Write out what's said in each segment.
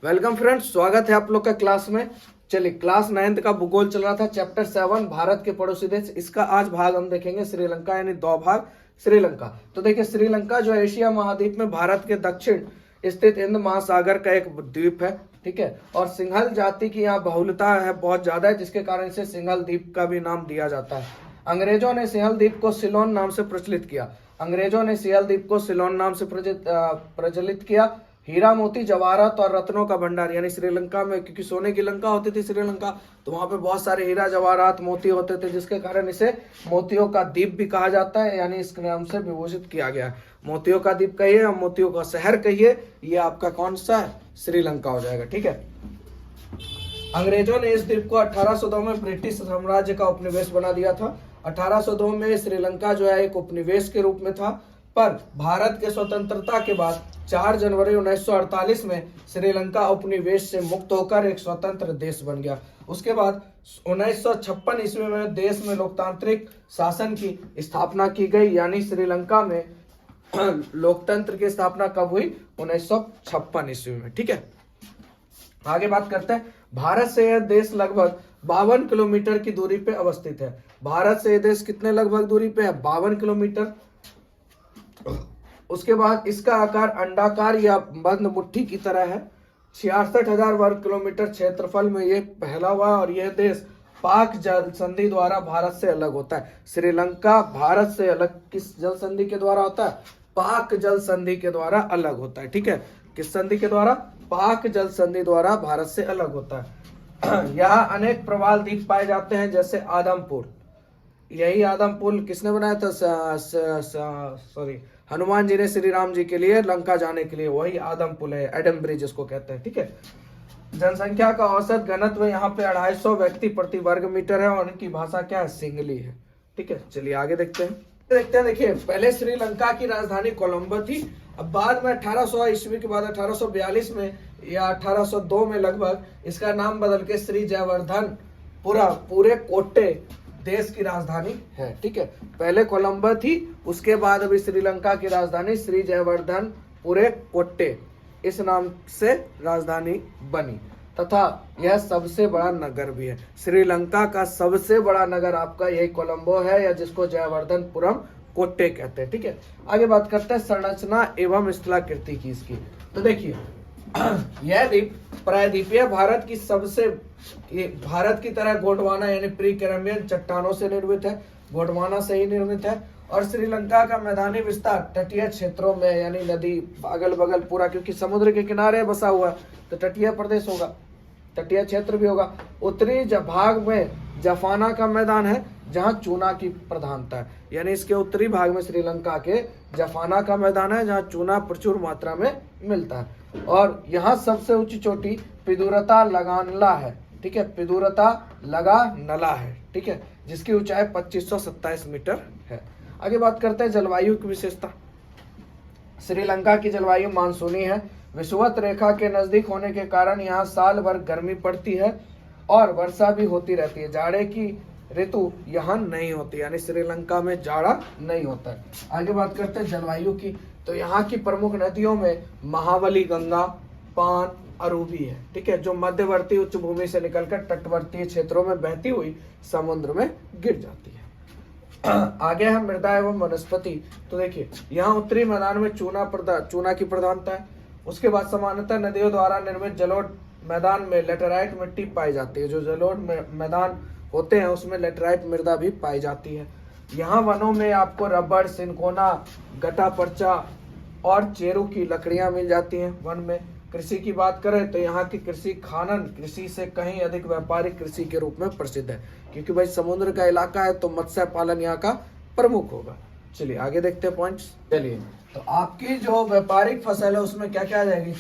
Welcome friends, स्वागत है आप लोग का क्लास में। चलिए, क्लास 9th का भूगोल चल रहा था, चैप्टर 7 भारत के पड़ोसी देश। इसका आज भाग हम देखेंगे श्रीलंका, यानी 2 भाग श्रीलंका। तो देखिए, श्रीलंका जो एशिया महाद्वीप में भारत के दक्षिण स्थित हिंद महासागर का एक द्वीप है, ठीक है। और सिंहल जाति की यहाँ बहुलता है, बहुत ज्यादा है, जिसके कारण इसे सिंहल द्वीप का भी नाम दिया जाता है। अंग्रेजों ने सिंहल द्वीप को सिलोन नाम से प्रचलित किया। अंग्रेजों ने सिंहल द्वीप को सिलोन नाम से प्रचलित किया। हीरा मोती जवाहरात और रत्नों का भंडार, यानी श्रीलंका में, क्योंकि सोने की लंका होती थी श्रीलंका, तो वहां पे बहुत सारे हीरा जवाहरात मोती होते थे, जिसके कारण इसे मोतियों का द्वीप भी कहा जाता है, यानी इस नाम से विभूषित किया गया है। मोतियों का द्वीप कहिए या मोतियों का शहर कहिए, ये आपका कौन सा है? श्रीलंका हो जाएगा, ठीक है। अंग्रेजों ने इस द्वीप को 1802 में ब्रिटिश साम्राज्य का उपनिवेश बना दिया था। 1802 में श्रीलंका जो है एक उपनिवेश के रूप में था, पर भारत के स्वतंत्रता के बाद 4 जनवरी 1948 में श्रीलंका उपनिवेश से मुक्त होकर एक स्वतंत्र देश बन गया। उसके बाद 1956 ईस्वी में देश में लोकतांत्रिक शासन की स्थापना की गई, यानी श्रीलंका में लोकतंत्र की स्थापना कब हुई? 1956 ईस्वी में, ठीक है। आगे बात करते हैं। भारत से यह देश लगभग 52 किलोमीटर की दूरी पे अवस्थित है। भारत से यह देश कितने लगभग दूरी पे है? 52 किलोमीटर। उसके बाद इसका आकार अंडाकार या बंद मुट्ठी की तरह है। 66,000 वर्ग किलोमीटर क्षेत्रफल में ये फैला हुआ है, और यह देश पाक जल संधि द्वारा भारत से अलग होता है। श्रीलंका भारत से अलग किस जल संधि के द्वारा होता है? पाक जल संधि के द्वारा अलग होता है, ठीक है। किस संधि के द्वारा? पाक जल संधि द्वारा भारत से अलग होता है। यहाँ अनेक प्रवाल द्वीप पाए जाते हैं, जैसे आदमपुर। यही आदमपुर किसने बनाया था? सॉरी, हनुमान जी ने श्री राम जी के लिए लंका जाने के लिए, वही आदमपुर है, एडम ब्रिज इसको कहते हैं, ठीक है। जनसंख्या का औसत घनत्व यहाँ पे 250 व्यक्ति प्रति वर्ग मीटर है, और उनकी भाषा क्या है? सिंगली है, ठीक है। चलिए आगे देखते हैं। देखिए, पहले श्रीलंका की राजधानी कोलंबो थी। अब बाद में 1800 ईस्वी के बाद 1842 में या 1802 में लगभग इसका नाम बदल के श्री जयवर्धन पूरे कोट्टे देश की राजधानी है, ठीक है। पहले कोलंबो थी, उसके बाद अभी श्रीलंका की राजधानी श्री जयवर्धन पूरे कोट्टे इस नाम से राजधानी बनी, तथा यह सबसे बड़ा नगर भी है। श्रीलंका का सबसे बड़ा नगर आपका यही कोलंबो है, या जिसको जयवर्धनपुरम कोट्टे कहते हैं, ठीक है। आगे बात करते हैं संरचना एवं स्थलाकृति की इसकी। तो देखिए, यह द्वीप प्रायद्वीपीय भारत की तरह गोंडवाना यानी प्री कैम्ब्रियन चट्टानों से निर्मित है, गोंडवाना से ही निर्मित है। और श्रीलंका का मैदानी विस्तार तटीय क्षेत्रों में, यानी नदी अगल बगल पूरा, क्योंकि समुद्र के किनारे बसा हुआ तो तटीय प्रदेश होगा, तटीय क्षेत्र भी होगा। उत्तरी भाग में जफाना का मैदान है, जहां चूना की प्रधानता है, यानी इसके उत्तरी भाग में श्रीलंका के जफाना का मैदान है, जहां चूना प्रचुर मात्रा में मिलता है। और यहाँ सबसे ऊंची चोटी पिदुरता लगानला है, ठीक है, पिदुरता लगानला है, ठीक है, जिसकी ऊंचाई 2527 मीटर है। आगे बात करते हैं जलवायु की विशेषता। श्रीलंका की जलवायु मानसूनी है। विषुवत रेखा के नजदीक होने के कारण यहाँ साल भर गर्मी पड़ती है और वर्षा भी होती रहती है। जाड़े की ऋतु यहाँ नहीं होती, यानी श्रीलंका में जाड़ा नहीं होता है। आगे बात करते हैं जलवायु की। तो यहाँ की प्रमुख नदियों में महावली, गंगा, पान, अरूबी है, ठीक है, जो मध्यवर्ती उच्च भूमि से निकलकर तटवर्तीय क्षेत्रों में बहती हुई समुद्र में गिर जाती है। आगे है मृदा एवं वनस्पति। तो देखिए, यहाँ उत्तरी मैदान में चूना की प्रधानता है। उसके बाद सामान्यतः नदियों द्वारा निर्मित जलोढ़ मैदान में लेटेराइट मिट्टी पाई जाती है। जो जलोढ़ मैदान होते हैं उसमें लेटेराइट मृदा भी पाई जाती है। यहाँ वनों में आपको रबड़, सिनकोना, गटा पर्चा और चेरू की लकड़ियां मिल जाती हैं वन में। कृषि की बात करें तो यहाँ की कृषि खानन कृषि से कहीं अधिक व्यापारिक कृषि के रूप में प्रसिद्ध है, क्योंकि भाई समुद्र का इलाका है, तो मत्स्य पालन यहाँ का प्रमुख होगा। चलिए आगे देखते हैं पॉइंट्स। चलिए, तो आपकी जो व्यापारिक फसल है उसमें क्या क्या आ जाएगी?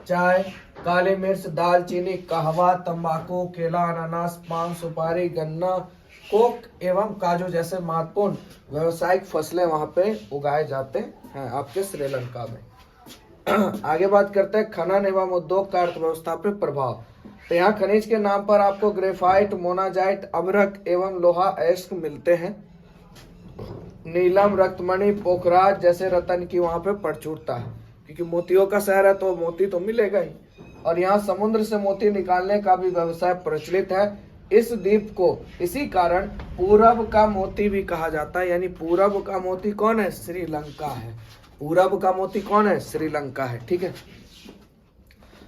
चाय, काली मिर्च, दालचीनी, कहवा, तंबाकू, केला, अनानास, पान, सुपारी, गन्ना, कोक एवं काजू जैसे महत्वपूर्ण व्यावसायिक फसलें वहां पे उगाए जाते हैं आपके श्रीलंका में। आगे बात करते हैं खनन एवं उद्योग का अर्थव्यवस्था पे प्रभाव। तो यहाँ खनिज के नाम पर आपको ग्रेफाइट, मोनाजाइट, अभ्रक एवं लोहा अयस्क मिलते हैं। नीलम, रक्तमणि, पोखराज जैसे रतन की वहां पे प्रचुरता है, क्योंकि मोतियों का शहर है तो मोती तो मिलेगा ही। और यहाँ समुद्र से मोती निकालने का भी व्यवसाय प्रचलित है। इस द्वीप को इसी कारण पूरब का मोती भी कहा जाता है। यानी पूरब का मोती कौन है? श्रीलंका है। पूरब का मोती कौन है? श्रीलंका है। ठीक है।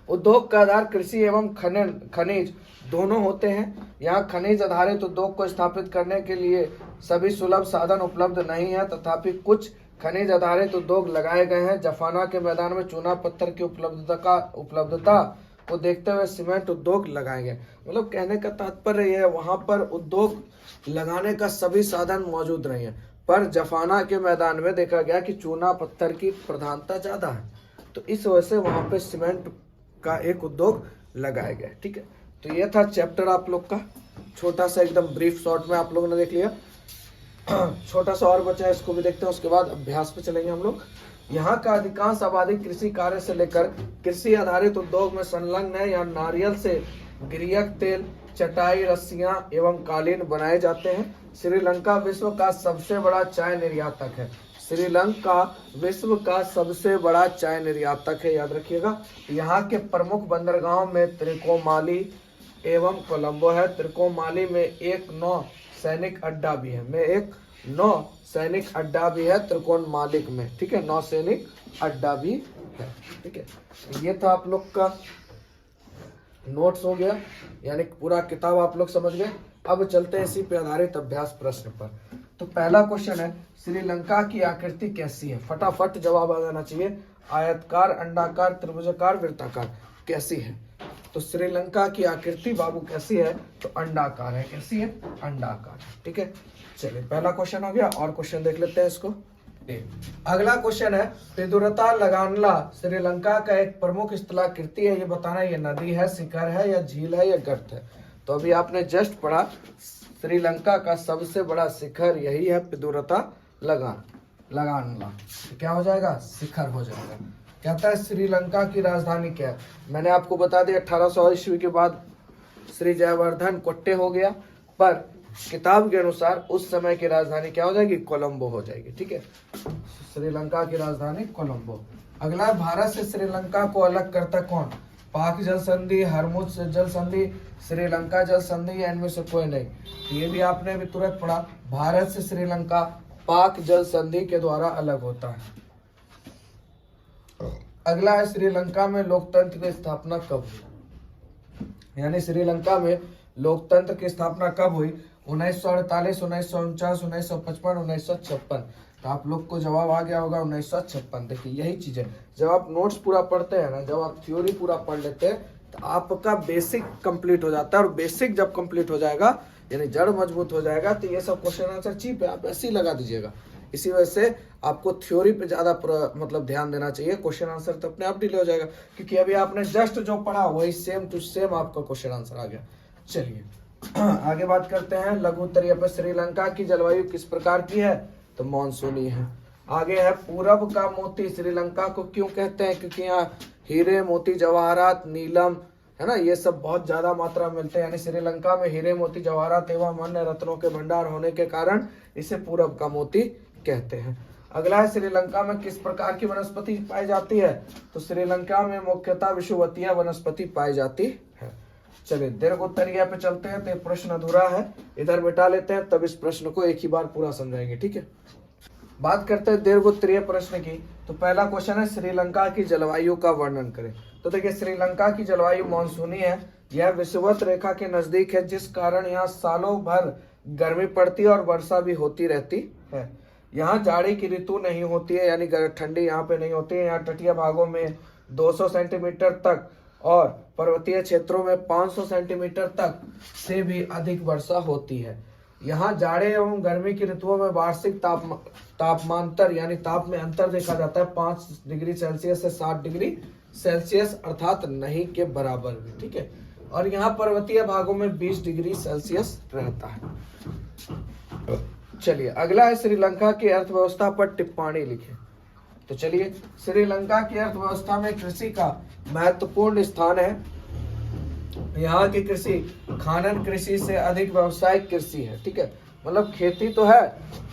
उद्योग का आधार कृषि एवं खनिज दोनों होते हैं। यहाँ खनिज आधारित उद्योग को स्थापित करने के लिए सभी सुलभ साधन उपलब्ध नहीं है, तथापि कुछ खनिज आधारित उद्योग लगाए गए हैं। जफाना के मैदान में चूना पत्थर की उपलब्धता को देखते हुए सीमेंट उद्योग लगाए गए। मतलब कहने का तात्पर्य यह है, वहां पर उद्योग लगाने का सभी साधन मौजूद नहीं है, पर जफाना के मैदान में देखा गया कि चूना पत्थर की प्रधानता ज्यादा है, तो इस वजह से वहां पे सीमेंट का एक उद्योग लगाया गया। ठीक है। तो ये था चैप्टर आप लोग का, छोटा सा एकदम ब्रीफ शॉर्ट में आप लोगों ने देख लिया। छोटा सा और बचा है, इसको भी देखते हैं, उसके बाद अभ्यास पे चलेंगे हम लोग। यहाँ का अधिकांश आबादी कृषि कार्य से लेकर कृषि आधारित उद्योग में संलग्न है। यहाँ नारियल से गिरियक तेल, चटाई, रस्सियां एवं कालीन बनाए जाते हैं। श्रीलंका विश्व का सबसे बड़ा चाय निर्यातक है। श्रीलंका विश्व का सबसे बड़ा चाय निर्यातक है, याद रखिएगा। यहाँ के प्रमुख बंदरगाहों में त्रिकोमाली एवं कोलंबो है। त्रिकोमाली में एक नौ सैनिक अड्डा भी है, त्रिकोमाली में। ठीक है, 9 सैनिक अड्डा भी है। ठीक है, ये तो आप लोग का नोट्स हो गया, यानी पूरा किताब आप लोग समझ गए। अब चलते हैं इसी पे आधारित अभ्यास प्रश्न पर। तो पहला क्वेश्चन है, श्रीलंका की आकृति कैसी है? फटाफट जवाब आ जाना चाहिए। आयतकार, अंडाकार, त्रिभुजाकार, वृत्ताकार, कैसी है? तो श्रीलंका की आकृति बाबू कैसी है? तो अंडाकार है। कैसी है? अंडाकार। ठीक है, चलिए पहला क्वेश्चन हो गया। और क्वेश्चन देख लेते हैं इसको। अगला क्वेश्चन है, पिदुरता लगानला श्रीलंका का एक प्रमुख स्थलाकृति है। ये बताना, ये नदी है, शिखर है, या झील है, या गर्त है? तो अभी आपने जस्ट पढ़ा, श्रीलंका का सबसे बड़ा शिखर यही है, पिदुरता लगानला। तो क्या हो जाएगा? शिखर हो जाएगा। कहता है श्रीलंका की राजधानी क्या है? मैंने आपको बता दिया 1800 ईस्वी के बाद श्री जयवर्धन कोट्टे हो गया, पर किताब के अनुसार उस समय की राजधानी क्या हो जाएगी? कोलंबो हो जाएगी। ठीक है, श्रीलंका की राजधानी कोलंबो। अगला है, भारत से श्रीलंका को अलग करता कौन? पाक जल संधि, हरमुज जल संधि, श्रीलंका जल संधि, या इनमें से कोई नहीं? तो ये भी आपने अभी तुरंत पढ़ा, भारत से श्रीलंका पाक जल संधि के द्वारा अलग होता है। अगला है, श्रीलंका में लोकतंत्र की स्थापना कब हुई? यानी श्रीलंका में लोकतंत्र की स्थापना कब हुई? 1948, 1949, 1955, 1956। तो आप लोग को जवाब आ गया होगा 1956। देखिए यही चीज है, जब आप नोट्स पूरा पढ़ते हैं ना, जब आप थ्योरी पूरा पढ़ लेते हैं, तो आपका बेसिक कंप्लीट हो जाता है। और बेसिक जब कंप्लीट हो जाएगा, यानी जड़ मजबूत हो जाएगा, तो ये सब क्वेश्चन आंसर चीप है, आप ऐसे ही लगा दीजिएगा। इसी वजह से आपको थ्योरी पे ज्यादा मतलब ध्यान देना चाहिए। क्वेश्चन आंसर तो अपने आप डिले हो जाएगा, क्योंकि अभी आपने जस्ट जो पढ़ा वही सेम टू सेम आपका क्वेश्चन आंसर आ गया। चलिए आगे बात करते हैं लघु उत्तरीय पर। श्रीलंका की जलवायु किस प्रकार की है? तो मानसूनी है। आगे है, पूरब का मोती श्रीलंका को क्यों कहते हैं? क्योंकि यहाँ हीरे, मोती, जवाहरात, नीलम, है ना, ये सब बहुत ज्यादा मात्रा में मिलते हैं। यानी श्रीलंका में हीरे, मोती, जवाहरात एवं अन्य रत्नों के भंडार होने के कारण इसे पूरब का मोती कहते हैं। अगला है, श्रीलंका में किस प्रकार की वनस्पति पाई जाती है? तो श्रीलंका में मुख्यतः विषुवतीय वनस्पति पाई जाती है। चलिए दीर्घ उत्तरीय पे चलते हैं। तो ये प्रश्न अधूरा है, इधर मिटा लेते हैं, तब इस प्रश्न को एक ही बार पूरा समझाएंगे। ठीक है, बात करते हैं दीर्घ उत्तरीय प्रश्न की। तो पहला क्वेश्चन है, श्रीलंका की जलवायु का वर्णन करें। तो देखिए श्रीलंका की जलवायु मानसूनी है। यह विषुवत रेखा के नजदीक है, जिस कारण यहाँ सालों भर गर्मी पड़ती है और वर्षा भी होती रहती है। यहाँ जाड़ी की ऋतु नहीं होती है, यानी ठंडी यहाँ पे नहीं होती है। यहाँ तटीय भागों में 200 सेंटीमीटर तक और पर्वतीय क्षेत्रों में 500 सेंटीमीटर तक से भी अधिक वर्षा होती है। यहाँ जाड़े एवं गर्मी की ऋतुओं में वार्षिक तापमांतर यानी ताप में अंतर देखा जाता है 5 डिग्री सेल्सियस से 7 डिग्री सेल्सियस, अर्थात नहीं के बराबर भी। ठीक है, और यहाँ पर्वतीय भागों में 20 डिग्री सेल्सियस रहता है। चलिए अगला है, श्रीलंका की अर्थव्यवस्था पर टिप्पणी लिखें। तो चलिए, श्रीलंका की अर्थव्यवस्था में कृषि का महत्वपूर्ण स्थान है। यहाँ की कृषि खानन कृषि से अधिक व्यावसायिक कृषि है। ठीक है, मतलब खेती तो है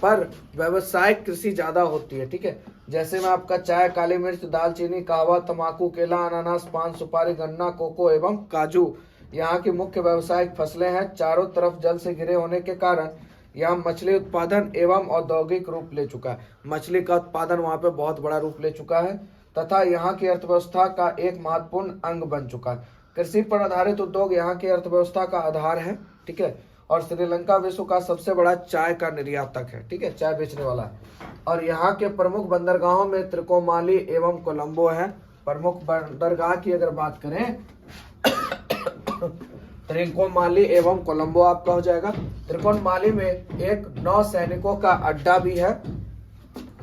पर व्यावसायिक कृषि ज्यादा होती है। ठीक है, जैसे में आपका चाय, काली मिर्च, दालचीनी, कहवा, तंबाकू, केला, अनानास, पान, सुपारी, गन्ना, कोको एवं काजू यहाँ की मुख्य व्यावसायिक फसलें हैं। चारों तरफ जल से घिरे होने के कारण यहाँ मछली उत्पादन एवं औद्योगिक रूप ले चुका है। मछली का उत्पादन वहाँ पे बहुत बड़ा रूप ले चुका है तथा यहाँ की अर्थव्यवस्था का एक महत्वपूर्ण अंग बन चुका है। कृषि पर आधारित उद्योग यहाँ की अर्थव्यवस्था का आधार है, ठीक है। और श्रीलंका विश्व का सबसे बड़ा चाय का निर्यातक है, ठीक है, चाय बेचने वाला है। और यहाँ के प्रमुख बंदरगाहों में त्रिकोमाली एवं कोलंबो है। प्रमुख बंदरगाह की अगर बात करें त्रिकोमाली एवं कोलंबो आपका हो जाएगा। त्रिकोमाली में एक नौसैनिकों का अड्डा भी है।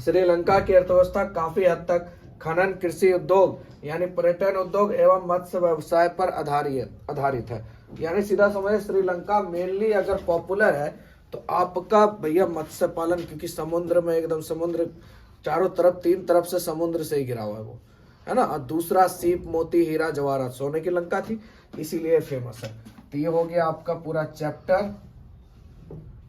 श्रीलंका की अर्थव्यवस्था काफी हद तक खनन, कृषि उद्योग यानी पर्यटन उद्योग एवं मत्स्य व्यवसाय पर आधारित है। यानी सीधा समझे श्रीलंका मेनली अगर पॉपुलर है तो आपका भैया मत्स्य पालन, क्योंकि समुद्र में एकदम समुद्र चारों तरफ 3 तरफ से समुद्र से ही घिरा हुआ है वो, है ना। और दूसरा सीप, मोती, हीरा, जवाहरात, सोने की लंका थी, इसीलिए फेमस है। तो ये हो गया आपका पूरा चैप्टर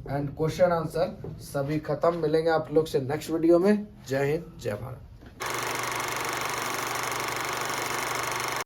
एंड क्वेश्चन आंसर सभी खत्म। मिलेंगे आप लोग से नेक्स्ट वीडियो में। जय हिंद, जय भारत।